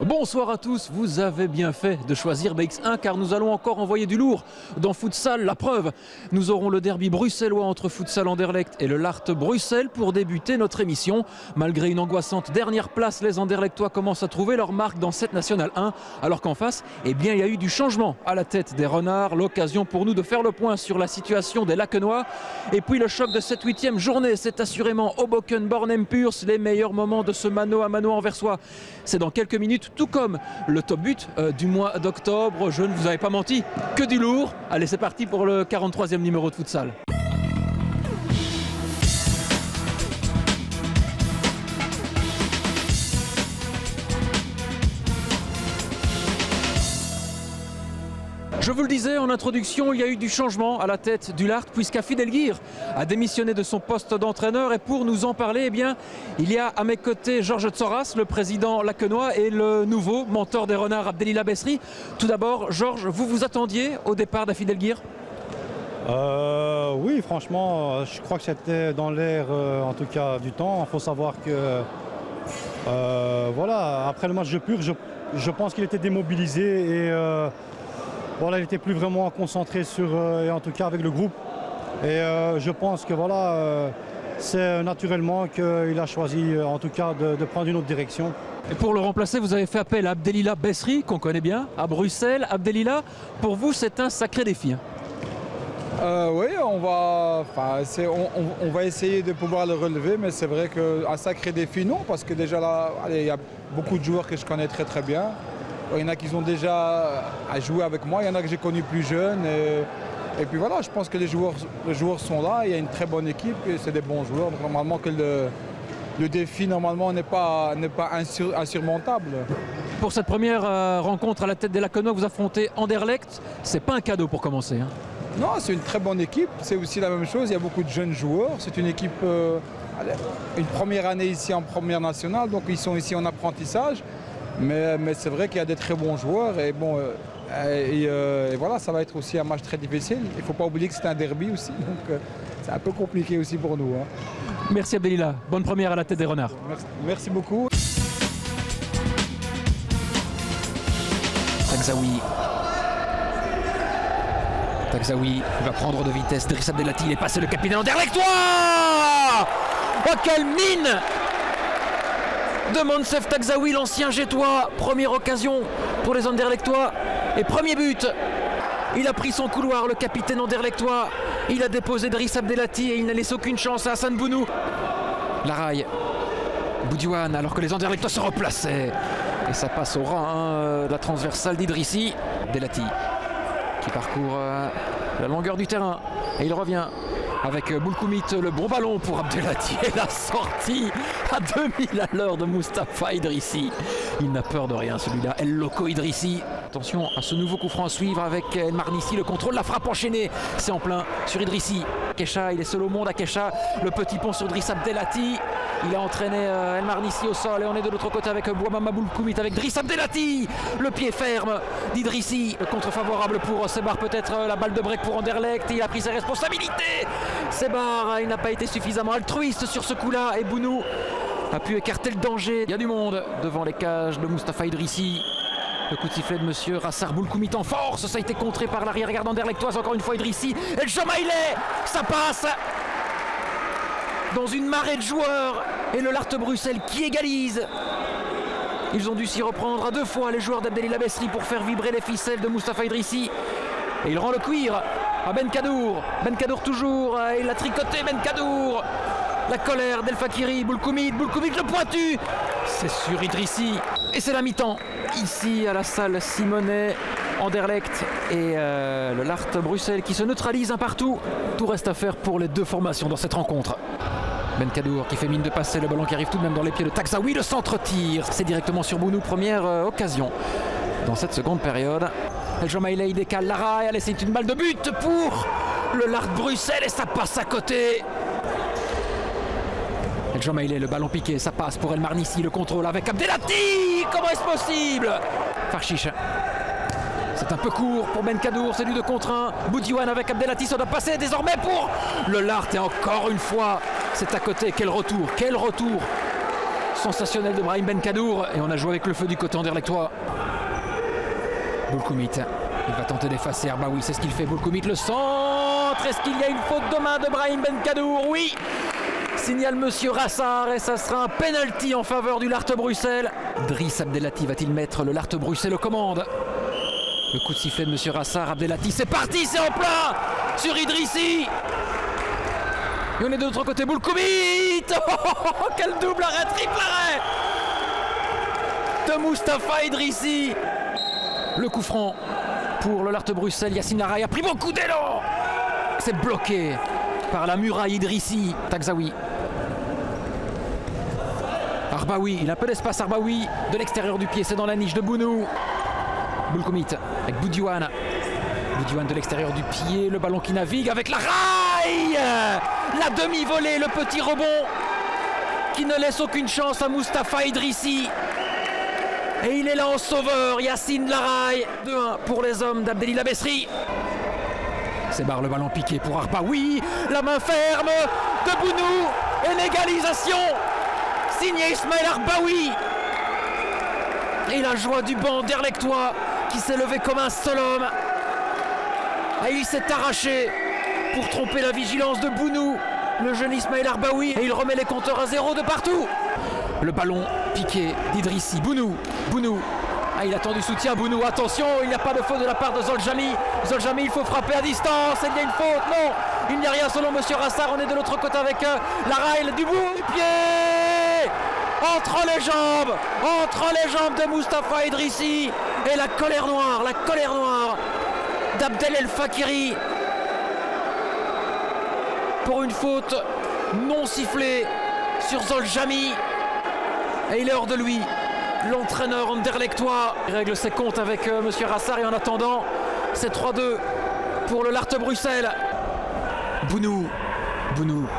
Bonsoir à tous, vous avez bien fait de choisir BX1 car nous allons encore envoyer du lourd dans Futsal. La preuve, nous aurons le derby bruxellois entre Futsal Anderlecht et le Larthe Bruxelles pour débuter notre émission. Malgré une angoissante dernière place, les Anderlechtois commencent à trouver leur marque dans cette Nationale 1, alors qu'en face, eh bien, il y a eu du changement à la tête des Renards. L'occasion pour nous de faire le point sur la situation des Laquenois. Et puis le choc de cette 8e journée, c'est assurément Hoboken Bornem-Puurs, les meilleurs moments de ce mano à mano anversois. C'est dans quelques minutes, tout comme le top but du mois d'octobre. Je ne vous avais pas menti, que du lourd. Allez, c'est parti pour le 43e numéro de Futsal. Je vous le disais en introduction, il y a eu du changement à la tête du Larthe puisqu'Afid Elguir a démissionné de son poste d'entraîneur. Et pour nous en parler, eh bien, il y a à mes côtés Georges Tsoras, le président laquenois, et le nouveau mentor des Renards, Abdelila Besri. Tout d'abord, Georges, vous vous attendiez au départ d'Afid Elguir ? Oui, franchement, je crois que c'était dans l'air, en tout cas, du temps. Il faut savoir que, voilà, après le match de Pur, je pense qu'il était démobilisé et voilà, il n'était plus vraiment concentré sur, et en tout cas avec le groupe. Et je pense que voilà, c'est naturellement qu'il a choisi, en tout cas, de prendre une autre direction. Et pour le remplacer, vous avez fait appel à Abdelila Besri, qu'on connaît bien, à Bruxelles. Abdelila, pour vous, c'est un sacré défi. Oui, on va essayer de pouvoir le relever, mais c'est vrai qu'un sacré défi, non, parce que déjà là, il y a beaucoup de joueurs que je connais très très bien. Il y en a qui ont déjà à jouer avec moi, il y en a que j'ai connu plus jeunes. Et puis voilà, je pense que les joueurs sont là, il y a une très bonne équipe, et c'est des bons joueurs. Donc normalement que le défi normalement n'est pas insurmontable. Pour cette première rencontre à la tête des Laquenois, vous affrontez Anderlecht. C'est pas un cadeau pour commencer. Non, c'est une très bonne équipe, c'est aussi la même chose, il y a beaucoup de jeunes joueurs. C'est une équipe, une première année ici en première nationale, donc ils sont ici en apprentissage. Mais c'est vrai qu'il y a des très bons joueurs et bon, et voilà, ça va être aussi un match très difficile. Il ne faut pas oublier que c'est un derby aussi, donc c'est un peu compliqué aussi pour nous. Merci Abdelila, bonne première à la tête des Renards. Merci beaucoup. Tagzaoui va prendre de vitesse. Driss Abdelati, il est passé le capitaine Anderlechtois. Oh, quelle mine de Monsef Tagzaoui, l'ancien Gétois. Première occasion pour les Anderlechtois et premier but. Il a pris son couloir, le capitaine Anderlechtois. Il a déposé Driss Abdelati et il n'a laissé aucune chance à Hassan Bounou. Laraille, Boudjouane, alors que les Anderlechtois se replaçaient. Et ça passe au rein de la transversale d'Idrissi. Abdelati qui parcourt la longueur du terrain et il revient avec Boulkoumit, le bon ballon pour Abdelati et la sortie à 2000 à l'heure de Mustapha Idrissi. Il n'a peur de rien celui-là, El Loco Idrissi. Attention à ce nouveau coup franc à suivre avec El Marnissi, le contrôle, la frappe enchaînée. C'est en plein sur Idrissi. Kesha, il est seul au monde à Kesha. Le petit pont sur Driss Abdelati. Il a entraîné El Marnissi au sol et on est de l'autre côté avec Bouamama Boulkoumit avec Driss Abdelati. Le pied ferme d'Idrissi. Le contre favorable pour Sebar, peut-être la balle de break pour Anderlecht. Il a pris ses responsabilités. Sebar, il n'a pas été suffisamment altruiste sur ce coup-là et Bounou a pu écarter le danger. Il y a du monde devant les cages de Mustapha Idrissi. Le coup de sifflet de monsieur Rassar Boulkoumit en force. Ça a été contré par l'arrière-garde anderlechtoise. Encore une fois Idrissi. Et le Jamaïlé, ça passe dans une marée de joueurs. Et le Larthe Bruxelles qui égalise. Ils ont dû s'y reprendre à deux fois, les joueurs d'Abdelila Besri, pour faire vibrer les ficelles de Mustapha Idrissi. Et il rend le cuir à Ben Kadour. Ben Kadour toujours. Il a tricoté Ben Kadour. La colère d'El Fakiri, Boulkoumit le pointu. C'est sur Idrissi. Et c'est la mi-temps. Ici à la salle Simonet, Anderlecht et le Larthe Bruxelles qui se neutralisent un partout. Tout reste à faire pour les deux formations dans cette rencontre. Ben Kadour qui fait mine de passer, le ballon qui arrive tout de même dans les pieds de Tagzaoui. Le centre tire. C'est directement sur Bounou. Première occasion dans cette seconde période. El Jamaïlé, il décale Lara. Allez, c'est une balle de but pour le Larthe Bruxelles et ça passe à côté. El Jamaïlé, le ballon piqué, ça passe pour El Marnissi, le contrôle avec Abdelati. Comment est-ce possible? Farchiche. C'est un peu court pour Ben Kadour, c'est du 2 contre 1. Boudjouane avec Abdelati, ça doit passer désormais pour le Larthe. Et encore une fois, c'est à côté. Quel retour sensationnel de Brahim Benkadour. Et on a joué avec le feu du côté anderlechtois. Boulkoumit, il va tenter d'effacer Arbaoui, c'est ce qu'il fait. Boulkoumit, le centre. Est-ce qu'il y a une faute de main de Brahim Benkadour? Oui, signale Monsieur Rassar et ça sera un penalty en faveur du Lartes Bruxelles. Driss Abdelati va-t-il mettre le Lartes Bruxelles aux commandes? Le coup de sifflet de Monsieur Rassar, Abdelati, c'est parti, c'est en plein sur Idrissi. Et on est de l'autre côté, Boulkoumit. Oh, quel double arrêt, triple arrêt de Mustapha Idrissi. Le coup franc pour le Lartes Bruxelles. Yassine Laraï a pris beaucoup d'élan. C'est bloqué par la muraille Idrissi. Tagzaoui. Arbaoui, il a un peu d'espace. Arbaoui de l'extérieur du pied, c'est dans la niche de Bounou. Boulkoumit avec Boudjouane. Boudjouane de l'extérieur du pied, le ballon qui navigue avec Laraï. La demi-volée, le petit rebond qui ne laisse aucune chance à Mustapha Idrissi. Et il est là en sauveur, Yassine Laraï. 2-1 pour les hommes d'Abdelila Bessri. C'est barre, le ballon piqué pour Arbaoui. La main ferme de Bounou. Et l'égalisation signé Ismaël Arbaoui. Et la joie du banc d'Erlectois qui s'est levé comme un seul homme. Et il s'est arraché pour tromper la vigilance de Bounou, le jeune Ismaël Arbaoui. Et il remet les compteurs à 0 de partout. Le ballon piqué d'Idrissi. Bounou. Ah, il attend du soutien. Bounou, attention, il n'y a pas de faute de la part de Zoljami. Zoljami, il faut frapper à distance. Il y a une faute. Non, il n'y a rien selon Monsieur Rassar. On est de l'autre côté avec Laraï du bout du pied. Entre les jambes de Mustapha Idrissi. Et la colère noire d'Abdel El Fakiri. Pour une faute non sifflée sur Zoljami. Et il est hors de lui. L'entraîneur anderlechtois règle ses comptes avec Monsieur Rassar. Et en attendant, c'est 3-2 pour le Lartes Bruxelles. Bounou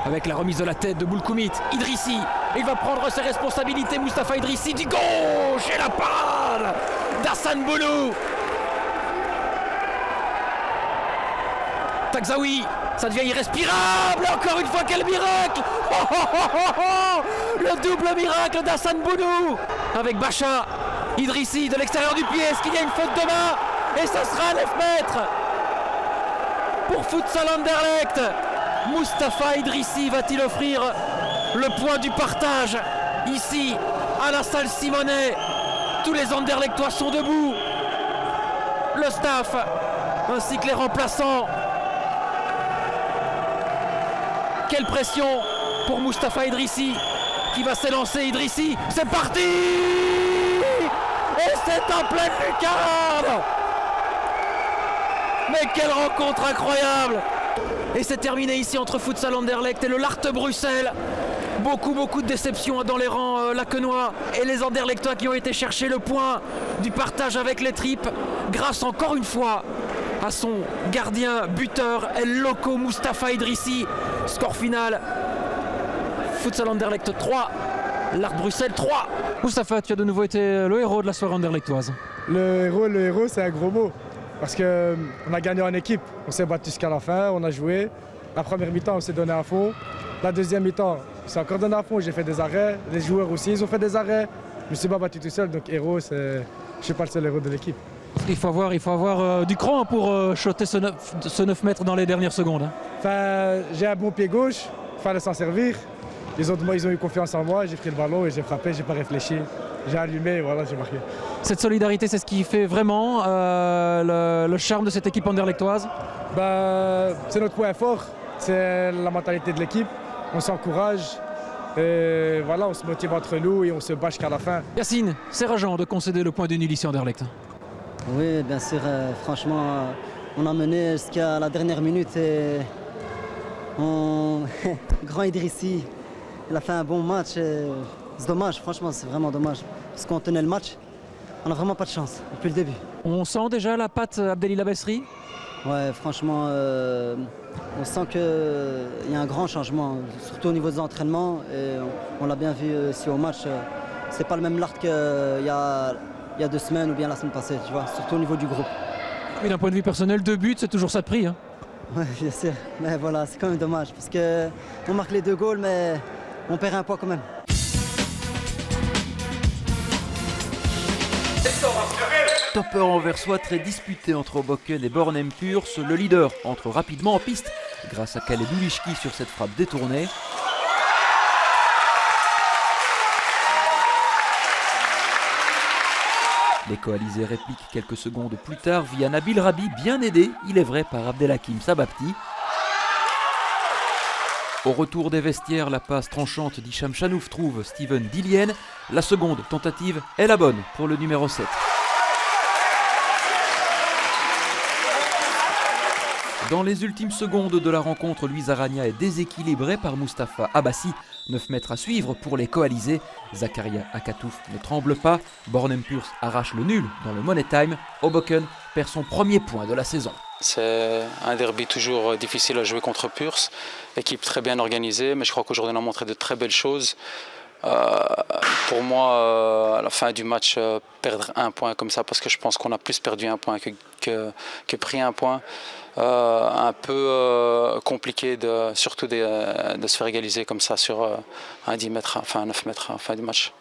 avec la remise de la tête de Boulkoumit. Idrissi, il va prendre ses responsabilités. Mustapha Idrissi du gauche et la parade d'Hassan Bounou. Tagzaoui, ça devient irrespirable. Encore une fois, quel miracle. Le double miracle d'Hassan Bounou avec Bacha. Idrissi de l'extérieur du pied. Est-ce qu'il y a une faute de main? Et ça sera 9 mètres pour Futsal Anderlecht. Mustapha Idrissi va-t-il offrir le point du partage ici à la salle Simonet? Tous les Anderlechtois sont debout, le staff ainsi que les remplaçants. Quelle pression pour Mustapha Idrissi qui va s'élancer. Idrissi, c'est parti. Et c'est en pleine lucarne. Mais quelle rencontre incroyable. Et c'est terminé ici entre Futsal Anderlecht et le Lartes Bruxelles. Beaucoup de déceptions dans les rangs laquenois. Et les Anderlechtois qui ont été chercher le point du partage avec les tripes. Grâce encore une fois à son gardien buteur El Loco Mustapha Idrissi. Score final, Futsal Anderlecht 3, Lartes Bruxelles 3. Mustapha, tu as de nouveau été le héros de la soirée anderlechtoise. Le héros, c'est un gros mot. Parce qu'on a gagné en équipe, on s'est battu jusqu'à la fin, on a joué. La première mi-temps, on s'est donné à fond. La deuxième mi-temps, on s'est encore donné à fond, j'ai fait des arrêts. Les joueurs aussi, ils ont fait des arrêts. Je ne me suis pas battu tout seul, donc héros, je ne suis pas le seul héros de l'équipe. Il faut avoir du cran pour shotter ce 9 mètres dans les dernières secondes. Enfin, j'ai un bon pied gauche, il fallait s'en servir. Ils ont eu confiance en moi, j'ai pris le ballon et j'ai frappé, j'ai pas réfléchi. J'ai allumé et voilà, j'ai marqué. Cette solidarité, c'est ce qui fait vraiment le charme de cette équipe anderlechtoise. C'est notre point fort, c'est la mentalité de l'équipe. On s'encourage et voilà, on se motive entre nous et on se bat jusqu'à la fin. Yassine, c'est rageant de concéder le point de nul ici à Anderlecht. Oui, bien sûr, franchement, on a mené jusqu'à la dernière minute et Grand Idrissi, il a fait un bon match. C'est dommage, franchement, c'est vraiment dommage. Parce qu'on tenait le match, on n'a vraiment pas de chance depuis le début. On sent déjà la patte Abdelila Bessri. Ouais, franchement, on sent qu'il y a un grand changement, surtout au niveau des entraînements. Et on l'a bien vu ici au match. C'est pas le même Lartes qu'il y a 2 semaines ou bien la semaine passée, tu vois, surtout au niveau du groupe. Oui, d'un point de vue personnel, 2 buts, c'est toujours ça de prix. Hein. Oui, bien sûr. Mais voilà, c'est quand même dommage parce qu'on marque les 2 goals, mais on perd un point quand même. Topper anversois très disputé entre Hoboken et Bornem Purs. Le leader entre rapidement en piste grâce à Khaled Ulishki sur cette frappe détournée. Les coalisés répliquent quelques secondes plus tard via Nabil Rabi, bien aidé, il est vrai, par Abdelhakim Sababti. Au retour des vestiaires, la passe tranchante d'Hicham Chanouf trouve Steven Dillienne. La seconde tentative est la bonne pour le numéro 7. Dans les ultimes secondes de la rencontre, Luis Aragna est déséquilibré par Mustapha Abbassi. 9 mètres à suivre pour les coalisés. Zakaria Akatouf ne tremble pas. Bornem Purs arrache le nul dans le Money Time. Hoboken perd son premier point de la saison. C'est un derby toujours difficile à jouer contre Purs. Équipe très bien organisée, mais je crois qu'aujourd'hui on a montré de très belles choses. Pour moi, à la fin du match, perdre un point comme ça, parce que je pense qu'on a plus perdu un point que pris un point. Un peu compliqué surtout de se faire égaliser comme ça sur un 10 mètres, enfin 9 mètres à la fin du match.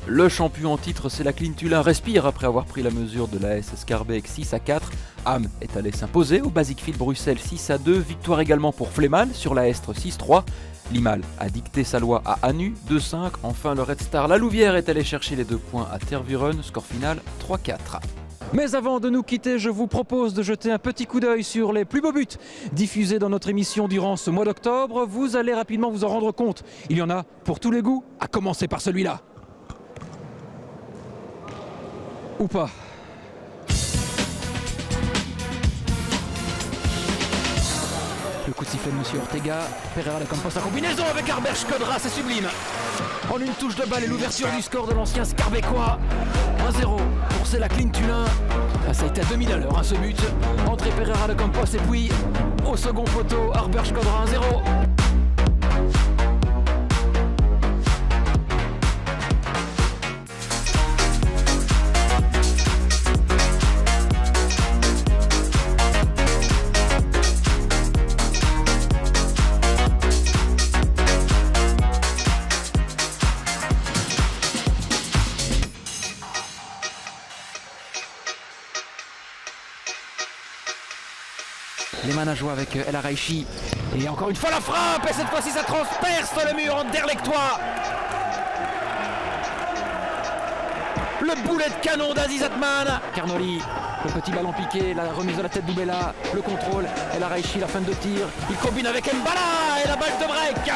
Le champion en titre, c'est la Clintulin, respire après avoir pris la mesure de l'AS Scarbeck 6-4. Ham est allé s'imposer au Basic Field Bruxelles 6-2. Victoire également pour Flemal sur la Estre 6-3. Limal a dicté sa loi à Anu 2-5. Enfin, le Red Star La Louvière est allé chercher les 2 points à Tervuren. Score final 3-4. Mais avant de nous quitter, je vous propose de jeter un petit coup d'œil sur les plus beaux buts diffusés dans notre émission durant ce mois d'octobre. Vous allez rapidement vous en rendre compte. Il y en a pour tous les goûts, à commencer par celui-là. Ou pas. Le coup de sifflet de Monsieur Ortega. Pereira de Campos, sa combinaison avec Arbert Shkodra, c'est sublime. En une touche de balle et l'ouverture du score de l'ancien Scarbecquois. 1-0 pour Cella Clintulin. Ça a été à 2000 à l'heure, ce but. Entrée Pereira de Campos et puis au second poteau, Arbert Shkodra 1-0. Les Manajois avec El Araichi. Et encore une fois la frappe. Et cette fois-ci ça transperce le mur anderlechtois. Le boulet de canon d'Aziz Atman. Carnoli, le petit ballon piqué, la remise de la tête d'Oubella, le contrôle. El Araichi, la fin de tir. Il combine avec Mbala et la balle de break.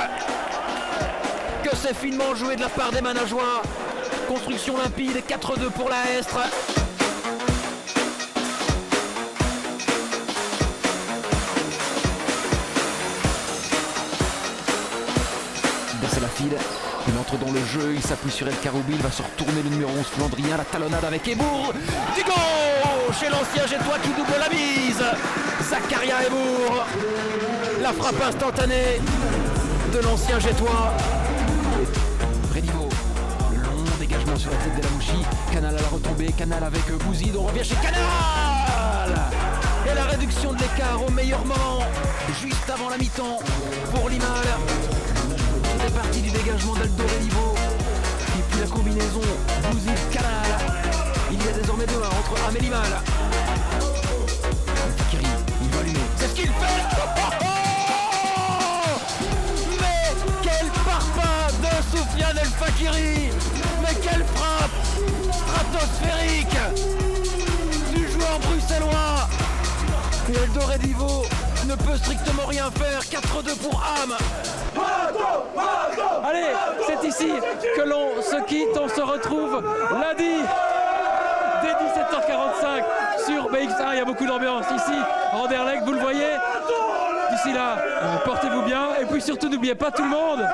Que c'est finement joué de la part des Manajois. Construction limpide et 4-2 pour la Estre. Il entre dans le jeu, il s'appuie sur El Karoubi, il va se retourner le numéro 11 Flandrien, la talonnade avec Ebour, du gauche et l'ancien Gétois qui double la mise. Zakaria Ebour, la frappe instantanée de l'ancien Gétois. Prédivo, le long dégagement sur la tête de la Mouchi, Canal à la retombée, Canal avec Bouzid, on revient chez Canal. Et la réduction de l'écart au meilleur moment, juste avant la mi-temps pour Limal. C'est parti du dégagement d'Aldo Relivo. Et puis la combinaison Bouzid-Canal. Il y a désormais 2-1 entre Ham et Limal. Fakiri, il va allumer. C'est ce qu'il fait. Mais quel parpaing de Soufiane El Fakiri. Mais quelle frappe stratosphérique du joueur bruxellois. Et Aldo Relivo ne peut strictement rien faire. 4-2 pour Ham. Allez, c'est ici que l'on se quitte, on se retrouve lundi dès 17h45 sur BX1. Il y a beaucoup d'ambiance ici, Anderlecht, vous le voyez. D'ici là, portez-vous bien et puis surtout n'oubliez pas tout le monde,